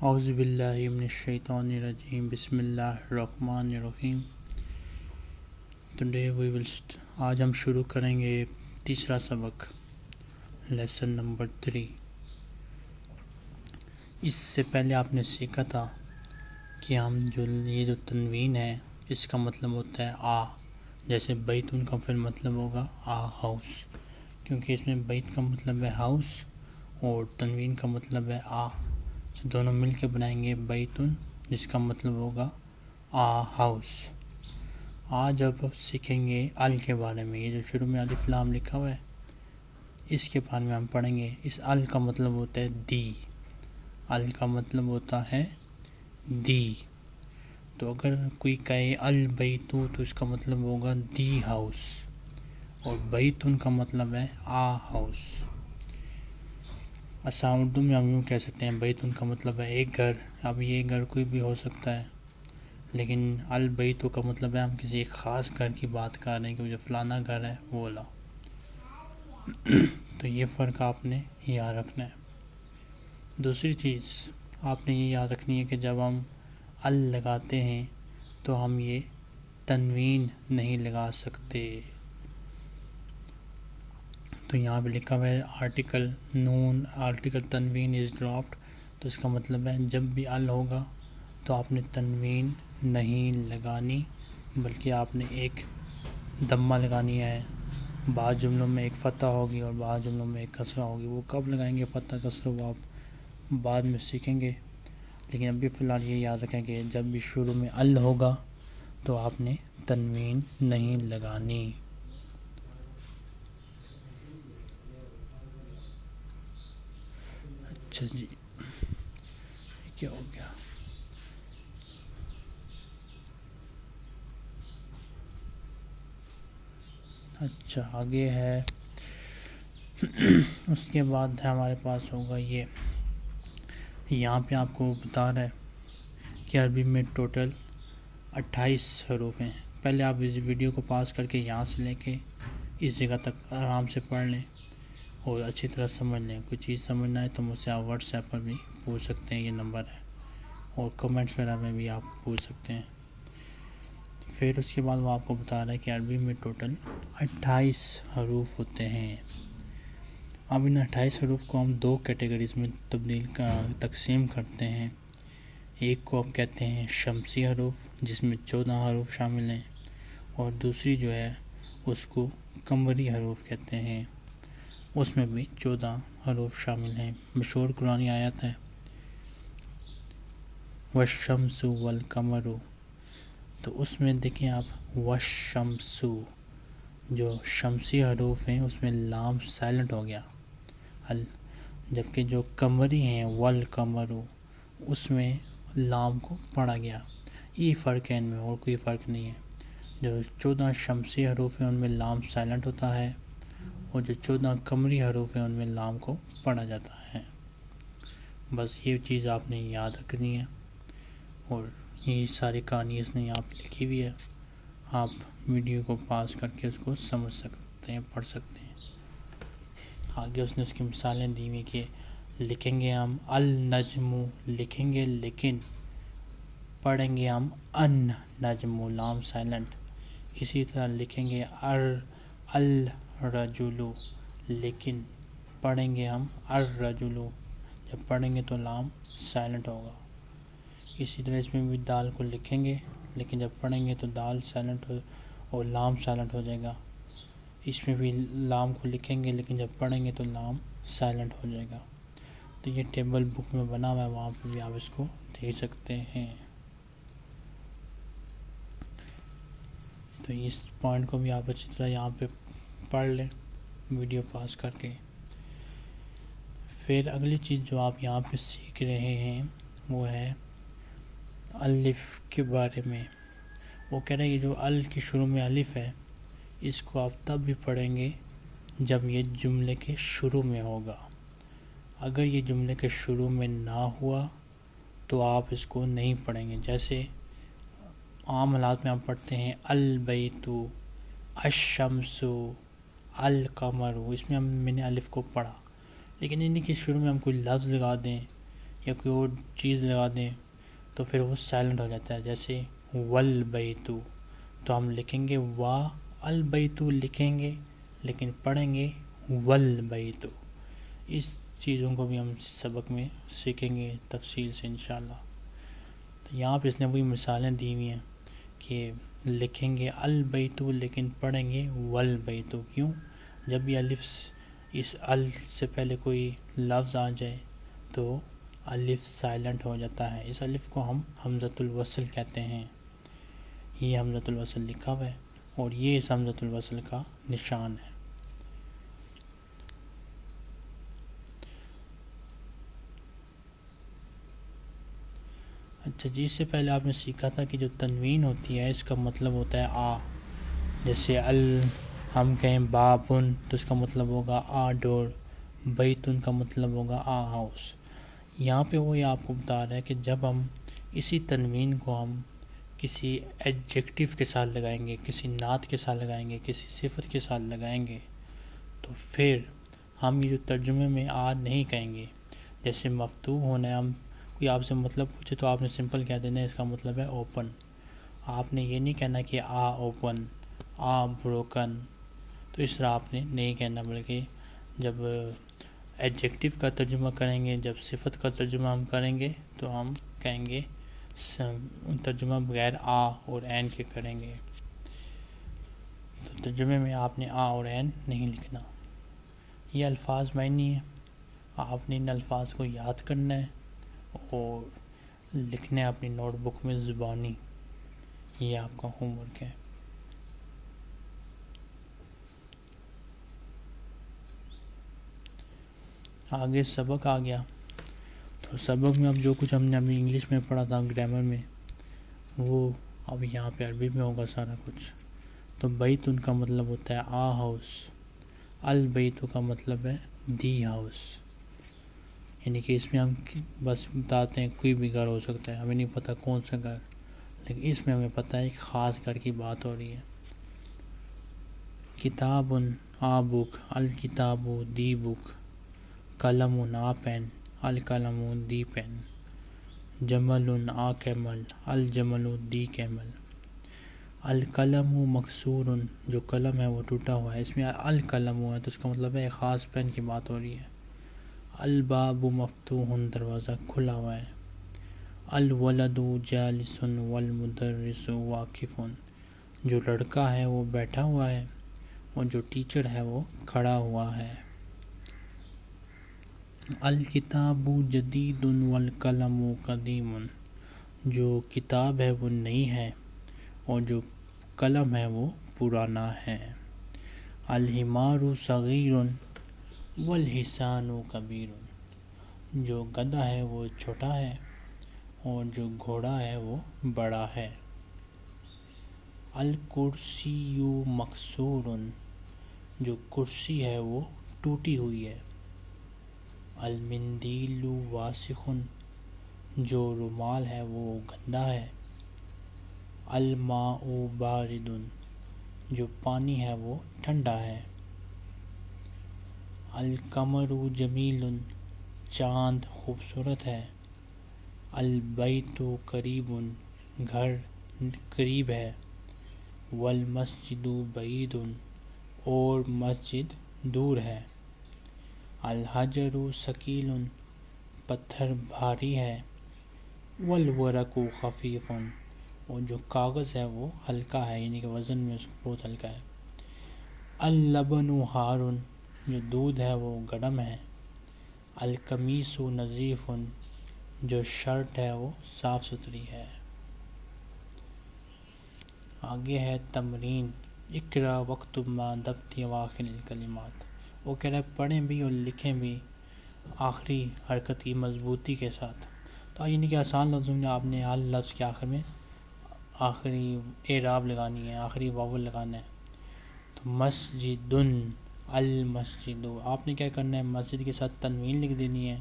اعوذ باللہ من الشیطان الرجیم بسم اللہ الرحمن الرحیم. آج ہم شروع کریں گے تیسرا سبق لیسن نمبر 3. اس سے پہلے آپ نے سیکھا تھا کہ یہ جو تنوین ہے اس کا مطلب ہوتا ہے آ. جیسے بیتن کا پھر مطلب ہوگا آ ہاؤس، کیونکہ اس میں بیت کا مطلب ہے ہاؤس اور تنوین کا مطلب ہے آ. دونوں مل کے بنائیں گے بیتن، جس کا مطلب ہوگا آ ہاؤس. آج اب سیکھیں گے ال کے بارے میں. یہ جو شروع میں الف لام لکھا ہوا ہے اس کے بارے میں ہم پڑھیں گے. اس ال کا مطلب ہوتا ہے دی. ال کا مطلب ہوتا ہے دی. تو اگر کوئی کہے البیتو تو اس کا مطلب ہوگا دی ہاؤس، اور بیتن کا مطلب ہے آ ہاؤس. اردو میں ہم یوں کہہ سکتے ہیں بیتن کا مطلب ہے ایک گھر. اب یہ گھر کوئی بھی ہو سکتا ہے، لیکن البیتو کا مطلب ہے ہم کسی ایک خاص گھر کی بات کر رہے ہیں کہ جو فلانا گھر ہے وہ والا. تو یہ فرق آپ نے یاد رکھنا ہے. دوسری چیز آپ نے یہ یاد رکھنی ہے کہ جب ہم ال لگاتے ہیں تو ہم یہ تنوین نہیں لگا سکتے. تو یہاں پہ لکھا ہوا ہے آرٹیکل نون آرٹیکل تنوین از ڈراپڈ. تو اس کا مطلب ہے جب بھی ال ہوگا تو آپ نے تنوین نہیں لگانی، بلکہ آپ نے ایک دمہ لگانی ہے. بعض جملوں میں ایک فتح ہوگی اور بعض جملوں میں ایک کسرہ ہوگی. وہ کب لگائیں گے فتح کسرہ وہ آپ بعد میں سیکھیں گے، لیکن ابھی فی الحال یہ یاد رکھیں کہ جب بھی شروع میں ال ہوگا تو آپ نے تنوین نہیں لگانی. اچھا جی، کیا ہو گیا؟ اچھا آگے ہے. اس کے بعد ہمارے پاس ہوگا یہاں پہ آپ کو بتا رہا ہے کہ عربی میں ٹوٹل 28 حروف ہیں. پہلے آپ اس ویڈیو کو پاس کر کے یہاں سے لے کے اس جگہ تک آرام سے پڑھ لیں اور اچھی طرح سمجھ لیں. کوئی چیز سمجھنا ہے تو مجھ سے آپ واٹس ایپ پر بھی پوچھ سکتے ہیں، یہ نمبر ہے، اور کمنٹس وغیرہ میں بھی آپ پوچھ سکتے ہیں. پھر اس کے بعد وہ آپ کو بتا رہا ہے کہ عربی میں ٹوٹل 28 حروف ہوتے ہیں. اب ان 28 حروف کو ہم دو کیٹیگریز میں تقسیم کرتے ہیں. ایک کو آپ کہتے ہیں شمسی حروف جس میں 14 حروف شامل ہیں، اور دوسری جو ہے اس کو قمری حروف کہتے ہیں، اس میں بھی 14 حروف شامل ہیں. مشہور قرآنی آیت ہے والشمس والقمر. تو اس میں دیکھیں آپ والشمس، جو شمسی حروف ہیں اس میں لام سائلنٹ ہو گیا، جبکہ جو قمری ہیں والقمر اس میں لام کو پڑھا گیا. یہ فرق ہے ان میں، اور کوئی فرق نہیں ہے. جو 14 شمسی حروف ہیں ان میں لام سائلنٹ ہوتا ہے، اور جو 14 قمری حروف ہیں ان میں لام کو پڑھا جاتا ہے. بس یہ چیز آپ نے یاد رکھنی ہے، اور یہ ساری کہانی اس نے یہاں پہ لکھی ہوئی ہے. آپ ویڈیو کو پاس کر کے اس کو سمجھ سکتے ہیں، پڑھ سکتے ہیں. آگے اس نے اس کی مثالیں دی ہوئی کہ لکھیں گے ہم النجم لکھیں گے، لیکن پڑھیں گے ہم ان نجم لام سائلنٹ. اسی طرح لکھیں گے الرجل، لیکن پڑھیں گے ہم الرجل، جب پڑھیں گے تو لام سائلنٹ ہوگا. اسی طرح اس میں بھی دال کو لکھیں گے، لیکن جب پڑھیں گے تو دال سائلنٹ ہو اور لام سائلنٹ ہو جائے گا. اس میں بھی لام کو لکھیں گے، لیکن جب پڑھیں گے تو لام سائلنٹ ہو جائے گا. تو یہ ٹیبل بک میں بنا ہوا ہے، وہاں پہ بھی آپ اس کو دیکھ سکتے ہیں. تو اس پوائنٹ کو بھی آپ اچھی طرح یہاں پہ پڑھ لیں ویڈیو پاس کر کے. پھر اگلی چیز جو آپ یہاں پہ سیکھ رہے ہیں وہ ہے الف کے بارے میں. وہ کہہ رہے ہیں کہ جو ال کے شروع میں الف ہے اس کو آپ تب بھی پڑھیں گے جب یہ جملے کے شروع میں ہوگا. اگر یہ جملے کے شروع میں نہ ہوا تو آپ اس کو نہیں پڑھیں گے. جیسے عام حالات میں ہم پڑھتے ہیں البیت، الشمس، القمر. اس میں میں نے الف کو پڑھا، لیکن انہیں کے شروع میں ہم کوئی لفظ لگا دیں یا کوئی اور چیز لگا دیں تو پھر وہ سائلنٹ ہو جاتا ہے. جیسے والبیتو، تو ہم لکھیں گے وا البیتو لکھیں گے لیکن پڑھیں گے والبیتو. اس چیزوں کو بھی ہم سبق میں سیکھیں گے تفصیل سے انشاءاللہ. تو یہاں پہ اس نے وہی مثالیں دی ہوئی ہیں کہ لکھیں گے البیتو لیکن پڑھیں گے والبیتو. کیوں؟ جب بھی الف اس ال سے پہلے کوئی لفظ آ جائے تو الف سائلنٹ ہو جاتا ہے. اس الف کو ہم حمزۃ الوصل کہتے ہیں. یہ حمزۃ الوصل لکھا ہوا ہے اور یہ اس حمزۃ الوصل کا نشان ہے. اچھا جی، اس سے پہلے آپ نے سیکھا تھا کہ جو تنوین ہوتی ہے اس کا مطلب ہوتا ہے آ. جیسے ہم کہیں بابن تو اس کا مطلب ہوگا آ ڈور، بیتن کا مطلب ہوگا آ ہاؤس. یہاں پہ وہی آپ کو بتا رہا ہے کہ جب ہم اسی تنوین کو ہم کسی ایڈجیکٹیو کے ساتھ لگائیں گے، کسی نعت کے ساتھ لگائیں گے، کسی صفت کے ساتھ لگائیں گے تو پھر ہم یہ جو ترجمے میں آ نہیں کہیں گے. جیسے مفتوح ہونا ہے، ہم کوئی آپ سے مطلب پوچھے تو آپ نے سمپل کہہ دینا ہے اس کا مطلب ہے اوپن. آپ نے یہ نہیں کہنا کہ آ اوپن، آ بروکن. تو اس طرح آپ نے نہیں کہنا، بلکہ جب ایڈجیکٹیو کا ترجمہ کریں گے، جب صفت کا ترجمہ ہم کریں گے تو ہم کہیں گے ترجمہ بغیر آ اور عین کے کریں گے. تو ترجمے میں آپ نے آ اور عین نہیں لکھنا. یہ الفاظ معنی ہیں، آپ نے ان الفاظ کو یاد کرنا ہے اور لکھنا ہے اپنی نوٹ بک میں زبانی. یہ آپ کا ہوم ورک ہے. آگے سبق آ گیا. تو سبق میں اب جو کچھ ہم نے ابھی انگلش میں پڑھا تھا گرامر میں، وہ اب یہاں پہ عربی میں ہوگا سارا کچھ. تو بیت ان کا مطلب ہوتا ہے آ ہاؤس، البیتو کا مطلب ہے دی ہاؤس. یعنی کہ اس میں ہم بس بتاتے ہیں کوئی بھی گھر ہو سکتا ہے، ہمیں نہیں پتہ کون سا گھر، لیکن اس میں ہمیں پتہ ہے ایک خاص گھر کی بات ہو رہی ہے. کتابن آ بک، الکتاب دی بک، قلم آ پین، القلم دی پین، جمل آ کیمل، الجمل دی کیمل، القلم مکسور، جو قلم ہے وہ ٹوٹا ہوا ہے. اس میں القلم ہوا ہے تو اس کا مطلب ہے خاص پین کی بات ہو رہی ہے. الباب مفتوح، دروازہ کھلا ہوا ہے. الولد جالس والمدرس واقف، جو لڑکا ہے وہ بیٹھا ہوا ہے اور جو ٹیچر ہے وہ کھڑا ہوا ہے. الکتاب جدید والقلم قدیم، جو کتاب ہے وہ نئی ہے اور جو قلم ہے وہ پرانا ہے. الحمار صغیر والحصان کبیر، جو گدھا ہے وہ چھوٹا ہے اور جو گھوڑا ہے وہ بڑا ہے. الکرسی مکسور، جو کرسی ہے وہ ٹوٹی ہوئی ہے. المندیل واسخ، جو رومال ہے وہ گندا ہے. الماء بارد، جو پانی ہے وہ ٹھنڈا ہے. القمر جمیل، چاند خوبصورت ہے. البیت قریب، گھر قریب ہے. والمسجد بعید، اور مسجد دور ہے. الحجر ثقیل، پتھر بھاری ہے. والورق خفیف، اور جو کاغذ ہے وہ ہلکا ہے، یعنی کہ وزن میں اس کو بہت ہلکا ہے. اللبن حار، جو دودھ ہے وہ گرم ہے. القمیص نظیف، جو شرٹ ہے وہ صاف ستھری ہے. آگے ہے تمرین. اقرا وکتب ما ضبط اواخر الکلمات. وہ کہہ رہا ہے پڑھیں بھی اور لکھیں بھی آخری حرکت کی مضبوطی کے ساتھ. تو یعنی کہ آسان لفظوں میں آپ نے ہر لفظ کے آخر میں آخری اعراب لگانی ہے، آخری واول لگانا ہے. تو مسجدن، المسجد، آپ نے کیا کرنا ہے، مسجد کے ساتھ تنوین لکھ دینی ہے.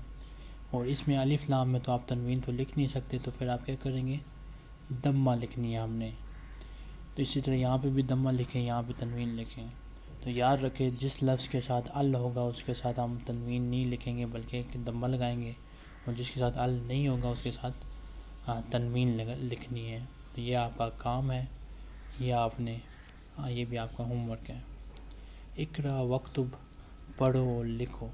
اور اس میں الف لام میں تو آپ تنوین تو لکھ نہیں سکتے، تو پھر آپ کیا کریں گے، دمہ لکھنی ہے ہم نے. تو اسی طرح یہاں پہ بھی دمہ لکھیں، یہاں پہ تنوین لکھیں. تو یاد رکھیں جس لفظ کے ساتھ ال ہوگا اس کے ساتھ ہم تنوین نہیں لکھیں گے بلکہ دمہ لگائیں گے، اور جس کے ساتھ ال نہیں ہوگا اس کے ساتھ تنوین لکھنی ہے. تو یہ آپ کا کام ہے، یہ آپ نے یہ بھی آپ کا ہوم ورک ہے. اقرا وکتب، پڑھو اور لکھو.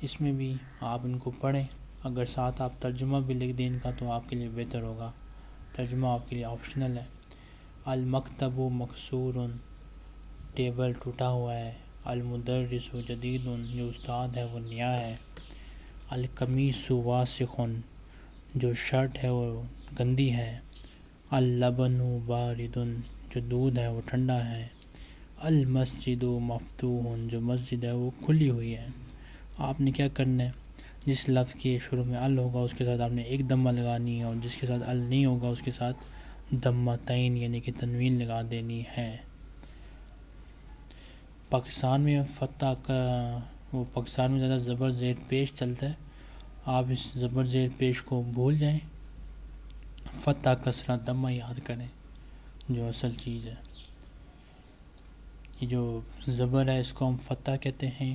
اس میں بھی آپ ان کو پڑھیں، اگر ساتھ آپ ترجمہ بھی لکھ دیں ان کا تو آپ کے لیے بہتر ہوگا. ترجمہ آپ کے لیے آپشنل ہے. المکتب مکسور، ٹیبل ٹوٹا ہوا ہے. المدرس جدید، جو استاد ہے وہ نیا ہے. القمیص واسخ، جو شرٹ ہے وہ گندی ہے. اللبن بارد، جو دودھ ہے وہ ٹھنڈا ہے. المسجد مفتوح، جو مسجد ہے وہ کھلی ہوئی ہے. آپ نے کیا کرنا ہے، جس لفظ کے شروع میں ال ہوگا اس کے ساتھ آپ نے ایک دمہ لگانی ہے، اور جس کے ساتھ ال نہیں ہوگا اس کے ساتھ دمتین یعنی کہ تنوین لگا دینی ہے. پاکستان میں پاکستان میں زیادہ زبر زیر پیش چلتا ہے. آپ اس زبر زیر پیش کو بھول جائیں، فتح کسرہ دمہ یاد کریں جو اصل چیز ہے. یہ جو زبر ہے اس کو ہم فتح کہتے ہیں،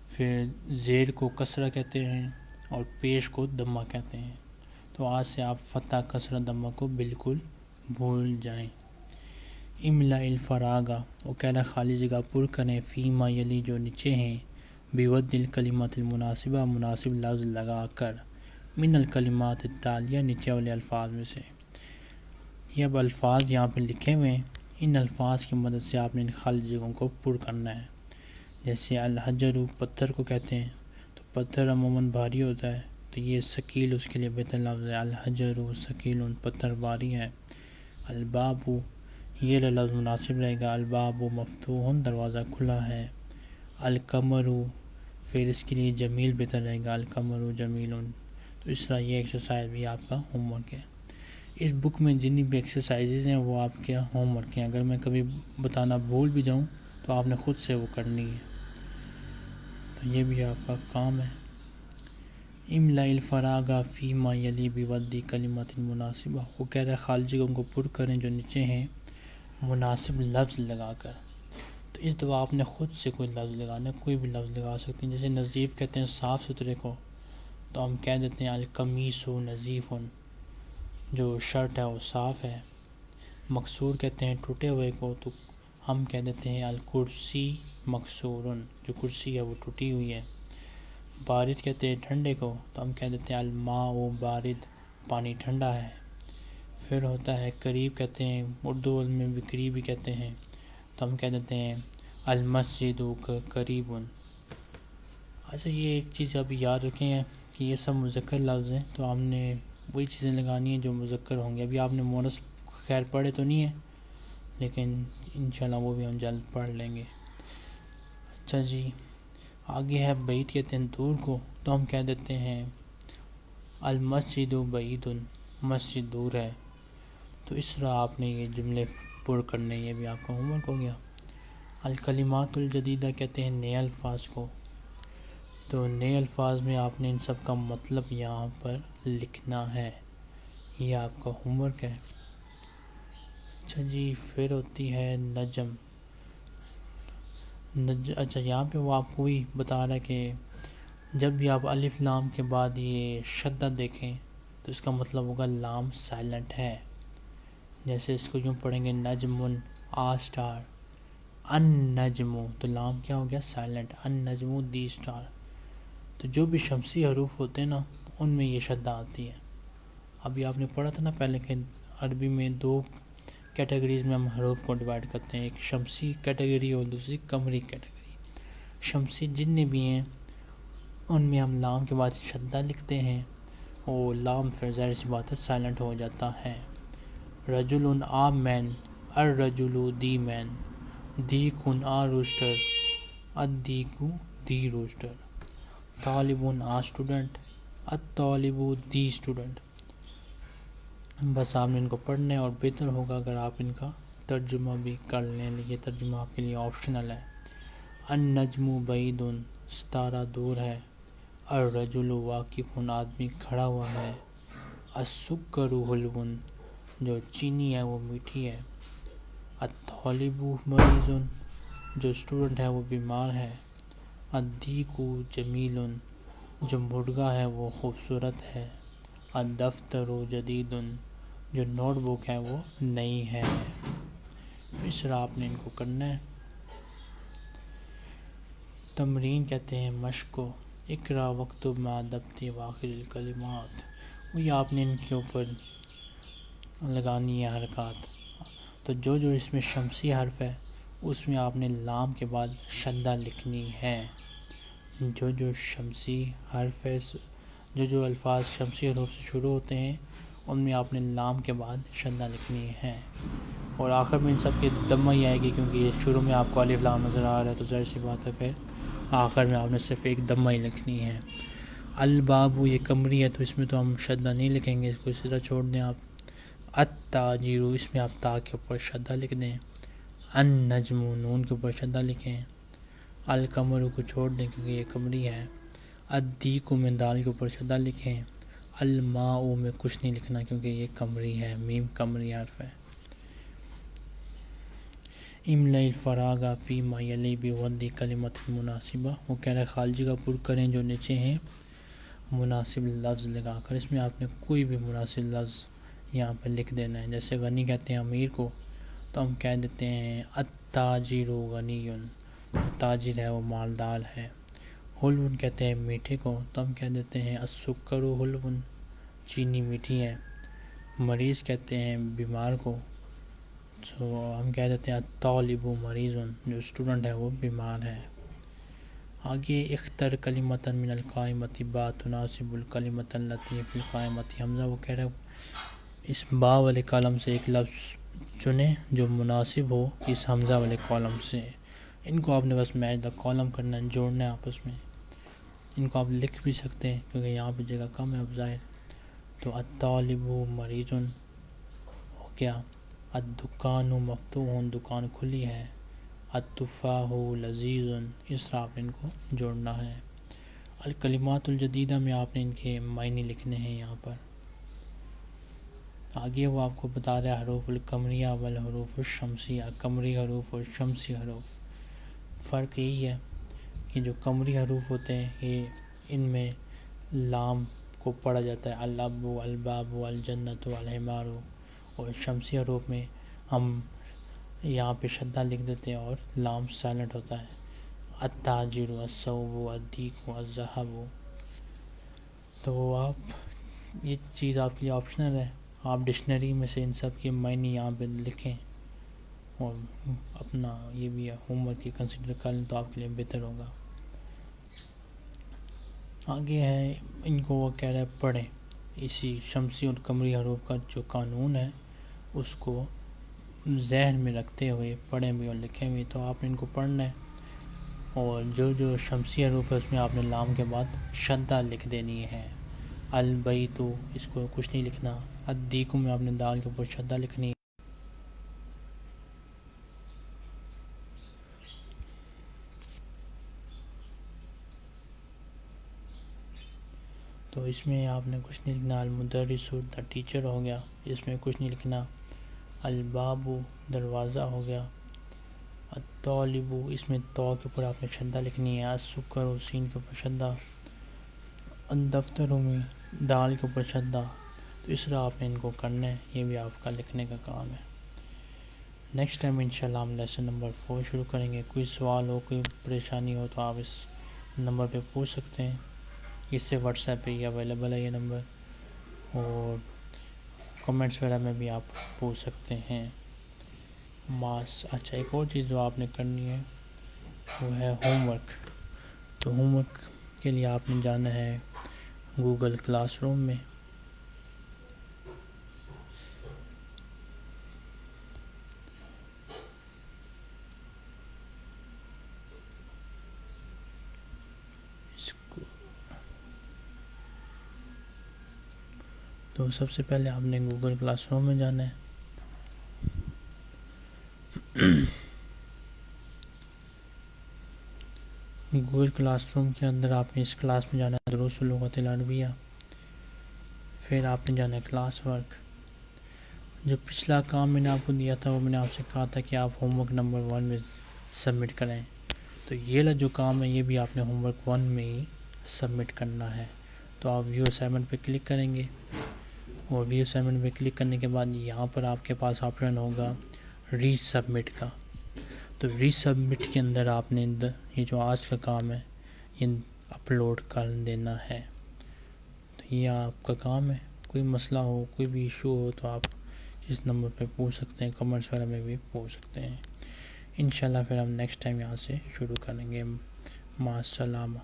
پھر زیر کو کسرہ کہتے ہیں، اور پیش کو دمہ کہتے ہیں. تو آج سے آپ فتح کسرہ دمہ کو بالکل بھول جائیں. املا الفراغ، وہ کہنا خالی جگہ پر کریں. فیما یلی، جو نیچے ہیں. بیود الکلمات المناسبہ، مناسب لفظ لگا کر. من الکلمات التالیہ، نیچے والے الفاظ میں سے. یہ اب الفاظ یہاں پہ لکھے ہوئے ہیں، ان الفاظ کی مدد سے آپ نے ان خالی جگہوں کو پر کرنا ہے. جیسے الحجر، پتھر کو کہتے ہیں، تو پتھر عموماً بھاری ہوتا ہے، تو یہ ثقیل اس کے لیے بہتر لفظ ہے. الحجر ثقیل، پتھر بھاری ہے. الباب، یہ لفظ مناسب رہے گا. الباب مفتوح، دروازہ کھلا ہے. القمر، پھر اس کے لیے جمیل بہتر رہے گا. القمر جمیل. تو اس طرح یہ ایکسرسائز بھی آپ کا ہوم ورک ہے. اس بک میں جتنی بھی ایکسرسائزز ہیں وہ آپ کے ہوم ورک ہیں. اگر میں کبھی بتانا بھول بھی جاؤں تو آپ نے خود سے وہ کرنی ہے. تو یہ بھی آپ کا کام ہے. املا الفراغ فیما یلی بیود کلمات المناسبہ، وہ کہہ رہے خالی جگہوں کو پر کریں جو نیچے ہیں مناسب لفظ لگا کر. تو اس دفعہ آپ نے خود سے کوئی لفظ لگانا ہے، کوئی بھی لفظ لگا سکتے ہیں. جیسے نظیف کہتے ہیں صاف ستھرے کو، تو ہم کہہ دیتے ہیں القمیص نظیف، جو شرٹ ہے وہ صاف ہے. مکسور کہتے ہیں ٹوٹے ہوئے کو، تو ہم کہہ دیتے ہیں الکرسی مکسور، جو کرسی ہے وہ ٹوٹی ہوئی ہے. بارد کہتے ہیں ٹھنڈے کو، تو ہم کہہ دیتے ہیں الماء بارد، پانی ٹھنڈا ہے. پھر ہوتا ہے قریب، کہتے ہیں اردو میں بھی قریب ہی کہتے ہیں، تو ہم کہہ دیتے ہیں المسجد قریب. اچھا یہ ایک چیز ابھی یاد رکھیں ہیں کہ یہ سب مذکر لفظ ہیں، تو ہم نے وہی چیزیں لگانی ہیں جو مذکر ہوں گے. ابھی آپ نے مونس خیر پڑھے تو نہیں ہیں، لیکن انشاءاللہ وہ بھی ہم جلد پڑھ لیں گے. اچھا جی، آگے ہے بعید کہتے ہیں دور کو، تو ہم کہہ دیتے ہیں المسجد بعید، مسجد دور ہے. تو اس طرح آپ نے یہ جملے پر کرنے، یہ بھی آپ کا ہوم ورک ہو گیا. الکلمات الجدیدہ کہتے ہیں نئے الفاظ کو، تو نئے الفاظ میں آپ نے ان سب کا مطلب یہاں پر لکھنا ہے. یہ آپ کا ہوم ورک ہے. اچھا جی، پھر ہوتی ہے نجم. اچھا یہاں پہ وہ آپ کو ہی بتا رہا ہے کہ جب بھی آپ الف لام کے بعد یہ شدہ دیکھیں تو اس کا مطلب ہوگا لام سائلنٹ ہے. جیسے اس کو یوں پڑھیں گے نجم آ سٹار، ان نجم، تو لام کیا ہو گیا سائلنٹ. ان نجم دی سٹار. تو جو بھی شمسی حروف ہوتے ہیں نا ان میں یہ شدہ آتی ہے. ابھی آپ نے پڑھا تھا نا پہلے کہ عربی میں دو کیٹیگریز میں ہم حروف کو ڈیوائڈ کرتے ہیں، ایک شمسی کیٹیگری اور دوسری قمری کیٹیگری. شمسی جتنے بھی ہیں ان میں ہم لام کے بعد شدہ لکھتے ہیں، اور لام پھر ظاہر سی بات ہے سائلنٹ ہو جاتا ہے. رجل آ مین، الرجل دی مین، دیکن آ روسٹر، الدیکو دی روسٹر. طالب آ اسٹوڈنٹ، الطالب دی اسٹوڈنٹ. بس آپ نے ان کو پڑھنا ہے، اور بہتر ہوگا اگر آپ ان کا ترجمہ بھی کر لیں. یہ ترجمہ آپ کے لیے آپشنل ہے. النجم بعید، ستارہ دور ہے. الرجل واقف، آدمی کھڑا ہوا ہے. السکر حلو، جو چینی ہے وہ میٹھی ہے. الطالب مریض، جو اسٹوڈنٹ ہے وہ بیمار ہے. الدیک جمیل، جو مرغہ ہے وہ خوبصورت ہے، الدفتر جدید، جو نوٹ بک ہے وہ نئی ہے۔ اس طرح آپ نے ان کو کرنا ہے۔ تمرین کہتے ہیں مشق کو، اقرا وکتب ما ضبط واخر الکلمات، وہی آپ نے ان کے اوپر لگانی ہے حرکات۔ تو جو اس میں شمسی حرف ہے اس میں آپ نے لام کے بعد شدہ لکھنی ہے۔ جو شمسی حرف ہے، جو الفاظ شمسی حروف سے شروع ہوتے ہیں ان میں آپ نے لام کے بعد شدہ لکھنی ہے، اور آخر میں ان سب کے دمہ ہی آئے گی، کیونکہ یہ شروع میں آپ کو الف لام نظر آ رہا ہے تو ظاہر سی بات ہے پھر آخر میں آپ نے صرف ایک دمہ ہی لکھنی ہے۔ الباب، یہ کمری ہے تو اس میں تو ہم شدہ نہیں لکھیں گے، اس کو اسی طرح چھوڑ دیں آپ۔ التاجر، اس میں آپ تا کے اوپر شدہ لکھ دیں۔ النجم، نون کے اوپر شدہ لکھیں۔ القمر کو چھوڑ دیں کیونکہ یہ کمری ہے۔ الدیق میں دال کے اوپر شدہ لکھیں۔ الماء میں کچھ نہیں لکھنا کیونکہ یہ کمری ہے، میم کمری حرف ہے۔ املئ الفراغ فیما یلی بوضع کلمۃ مناسبہ، وہ کہہ رہا ہے خالی جگہ پر کریں جو نیچے ہیں مناسب لفظ لگا کر۔ اس میں آپ نے کوئی بھی مناسب لفظ یہاں پہ لکھ دینا ہے۔ جیسے غنی کہتے ہیں امیر کو تو ہم کہہ دیتے ہیں التاجر غنی، تاجر ہے وہ مالدار ہے۔ حلو کہتے ہیں میٹھے کو تو ہم کہہ دیتے ہیں السکر حلو، چینی میٹھی ہے۔ مریض کہتے ہیں بیمار کو تو ہم کہہ دیتے ہیں الطالب مریض، جو اسٹوڈنٹ ہے وہ بیمار ہے۔ آگے اختر کلمۃ من القائمۃ با تناسب الکلمۃ التی فی القائمۃ حمزہ، وہ کہہ رہا ہے اس با والے کالم سے ایک لفظ چنیں جو مناسب ہو اس حمزہ والے کالم سے۔ ان کو آپ نے بس میچ دا کالم کرنا ہے، جوڑنا ہے آپس میں۔ ان کو آپ لکھ بھی سکتے ہیں کیونکہ یہاں پہ جگہ کم ہے اب ظاہر۔ تو الطالب مریض ہو گیا، الدکان مفتوح، دکان کھلی ہے۔ التفاح لذیذ، اس طرح آپ نے ان کو جوڑنا ہے۔ الکلمات الجدیدہ میں آپ نے ان کے معنی لکھنے ہیں یہاں پر۔ آگے وہ آپ کو بتا رہا ہے حروف القمریہ والحروف الشمسیہ، قمری حروف اور شمسی حروف۔ فرق یہی ہے کہ جو قمری حروف ہوتے ہیں یہ ان میں لام کو پڑھا جاتا ہے، الاب، الباب، الجنت، الحمار، اور شمسی حروف میں ہم یہاں پہ شدہ لکھ دیتے ہیں اور لام سائلنٹ ہوتا ہے۔ التاجر، الثوب، الدیق، الذهب۔ تو آپ یہ چیز آپ کے لیے آپشنل ہے، آپ ڈکشنری میں سے ان سب کے معنی یہاں پہ لکھیں اور اپنا یہ بھی ہوم ورک کی کنسیڈر کر لیں تو آپ کے لیے بہتر ہوگا۔ آگے ہے ان کو وہ کہہ رہا ہے پڑھیں، اسی شمسی اور قمری حروف کا جو قانون ہے اس کو ذہن میں رکھتے ہوئے پڑھیں بھی اور لکھیں بھی۔ تو آپ نے ان کو پڑھنا ہے اور جو شمسی حروف ہے اس میں آپ نے لام کے بعد شدہ لکھ دینی ہے۔ البیت، اس کو کچھ نہیں لکھنا۔ الدیق میں آپ نے دال کے اوپر شدہ لکھنی ہے۔ تو اس میں آپ نے کچھ نہیں لکھنا۔ المدرس، دا ٹیچر ہو گیا، اس میں کچھ نہیں لکھنا۔ الباب، دروازہ ہو گیا۔ الطالب، اس میں تو کے اوپر آپ نے شدہ لکھنی ہے۔ السکر، سین کے اوپر شدہ۔ الدفتر میں دال کے اوپر شدہ۔ تو اس طرح آپ نے ان کو کرنا ہے، یہ بھی آپ کا لکھنے کا کام ہے۔ نیکسٹ ٹائم انشاءاللہ ہم لیسن نمبر 4 شروع کریں گے۔ کوئی سوال ہو، کوئی پریشانی ہو تو آپ اس نمبر پہ پوچھ سکتے ہیں، اس سے واٹس ایپ پہ ہی اویلیبل ہے یہ نمبر، اور کمنٹس وغیرہ میں بھی آپ پوچھ سکتے ہیں۔ اچھا، ایک اور چیز جو آپ نے کرنی ہے وہ ہے ہوم ورک۔ تو ہوم ورک کے لیے آپ نے جانا ہے گوگل کلاس روم میں۔ تو سب سے پہلے آپ نے گوگل کلاس روم میں جانا ہے۔ گوگل کلاس روم کے اندر آپ نے اس کلاس میں جانا ہے دروس اللغۃ العربیہ، پھر آپ نے جانا ہے کلاس ورک۔ جو پچھلا کام میں نے آپ کو دیا تھا وہ میں نے آپ سے کہا تھا کہ آپ ہوم ورک نمبر 1 میں سبمٹ کریں، تو یہ جو کام ہے یہ بھی آپ نے ہوم ورک 1 میں ہی سبمٹ کرنا ہے. تو آپ ویو اسائنمنٹ پہ کلک کریں گے اور ویو اسائنمنٹ پہ کلک کرنے کے بعد یہاں پر آپ کے پاس آپشن ہوگا ری سبمٹ کا. تو ری سبمٹ کے اندر آپ نے یہ جو آج کا کام ہے یہ اپلوڈ کر دینا ہے. تو یہ آپ کا کام ہے. کوئی مسئلہ ہو، کوئی بھی ایشو ہو تو آپ اس نمبر پہ پوچھ سکتے ہیں، کمنٹس وغیرہ میں بھی پوچھ سکتے ہیں. انشاءاللہ پھر ہم نیکسٹ ٹائم یہاں سے شروع کریں گے. مع السلامہ.